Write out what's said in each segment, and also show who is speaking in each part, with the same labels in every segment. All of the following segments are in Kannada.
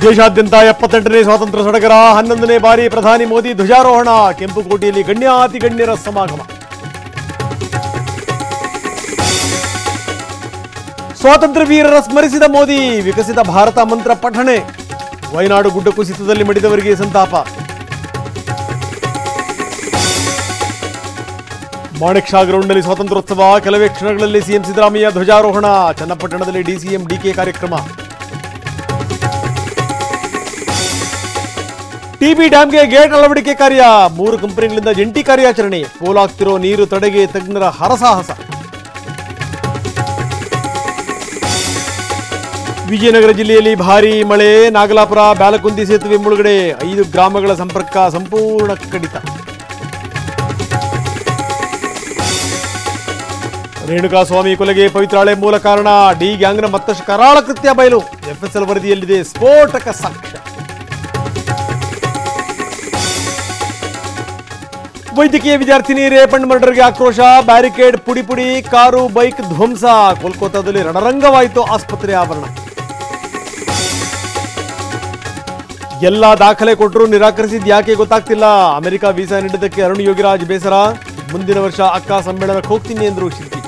Speaker 1: ದೇಶಾದ್ಯಂತ 78ನೇ ಸ್ವಾತಂತ್ರ್ಯ ಸಡಗರ 11ನೇ ಬಾರಿ ಪ್ರಧಾನಿ ಮೋದಿ ಧ್ವಜಾರೋಹಣ ಕೆಂಪುಕೋಟೆಯಲ್ಲಿ ಗಣ್ಯಾತಿ ಗಣ್ಯರ ಸಮಾಗಮ. ಸ್ವಾತಂತ್ರ್ಯ ವೀರರ ಸ್ಮರಿಸಿದ ಮೋದಿ ವಿಕಸಿತ ಭಾರತ ಮಂತ್ರ ಪಠಣೆ. ವಯನಾಡು ಗುಡ್ಡ ಕುಸಿತದಲ್ಲಿ ಮಡಿದವರಿಗೆ ಸಂತಾಪ. ಮಾಣಿಕ್ ಶಾ ಗ್ರೌಂಡ್ನಲ್ಲಿ ಸ್ವಾತಂತ್ರ್ಯೋತ್ಸವ ಕೆಲವೇ ಕ್ಷಣಗಳಲ್ಲಿ ಸಿಎಂ ಸಿದ್ದರಾಮಯ್ಯ ಧ್ವಜಾರೋಹಣ. ಚನ್ನಪಟ್ಟಣದಲ್ಲಿ ಡಿಸಿಎಂ ಡಿಕೆ ಕಾರ್ಯಕ್ರಮ. ಟಿಬಿ ಡ್ಯಾಂಗೆ ಗೇಟ್ ಅಳವಡಿಕೆ ಕಾರ್ಯ 3 ಕಂಪನಿಗಳಿಂದ ಜಂಟಿ ಕಾರ್ಯಾಚರಣೆ. ಪೋಲಾಗ್ತಿರೋ ನೀರು ತಡೆಗೆ ತಜ್ಞರ ಹರಸಾಹಸ. ವಿಜಯನಗರ ಜಿಲ್ಲೆಯಲ್ಲಿ ಭಾರೀ ಮಳೆ. ನಾಗಲಾಪುರ ಬ್ಯಾಲಕುಂದಿ ಸೇತುವೆ ಮುಳುಗಡೆ. 5 ಗ್ರಾಮಗಳ ಸಂಪರ್ಕ ಸಂಪೂರ್ಣ ಕಡಿತ. ರೇಣುಕಾಸ್ವಾಮಿ ಕೊಲೆಗೆ ಪವಿತ್ರಾಳೆ ಮೂಲ ಕಾರಣ. ಡಿ ಗ್ಯಾಂಗ್ನ ಮತ್ತಷ್ಟು ಕರಾಳ ಕೃತ್ಯ ಬಯಲು. ಎಫ್ಎಸ್ಎಲ್ ವರದಿಯಲ್ಲಿದೆ ಸ್ಫೋಟಕ ಸಾಕ್ಷ್ಯ. ವೈದ್ಯಕೀಯ ವಿದ್ಯಾರ್ಥಿನಿ ರೇಪ್ ಅಂಡ್ ಮರ್ಡರ್ಗೆ ಆಕ್ರೋಶ. ಬ್ಯಾರಿಕೇಡ್ ಪುಡಿ ಪುಡಿ, ಕಾರು ಬೈಕ್ ಧ್ವಂಸ. ಕೋಲ್ಕತ್ತಾದಲ್ಲಿ ರಣರಂಗವಾಯಿತು ಆಸ್ಪತ್ರೆ ಆವರಣ. ಎಲ್ಲ ದಾಖಲೆ ಕೊಟ್ಟರು ನಿರಾಕರಿಸಿದ ಯಾಕೆ ಗೊತ್ತಾಗ್ತಿಲ್ಲ. ಅಮೆರಿಕ ವೀಸಾ ನೀಡಿದ್ದಕ್ಕೆ ಅರುಣ್ ಯೋಗಿರಾಜ್ ಬೇಸರ. ಮುಂದಿನ ವರ್ಷ ಅಕ್ಕ ಸಮ್ಮೇಳನಕ್ಕೆ ಹೋಗ್ತೀನಿ ಎಂದರು ಶಿಲ್ಪಿ.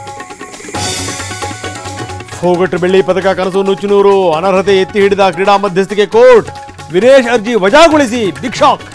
Speaker 1: ಹೋಗಟ್ಟು ಬೆಳ್ಳಿ ಪದಕ ಕನಸು ನುಚ್ಚುನೂರು. ಅನರ್ಹತೆ ಎತ್ತಿ ಹಿಡಿದ ಕ್ರೀಡಾ ಮಧ್ಯಸ್ಥಿಕೆ ಕೋರ್ಟ್. ವಿರೇಶ್ ಅರ್ಜಿ ವಜಾಗೊಳಿಸಿ ಬಿಗ್ ಶಾಕ್.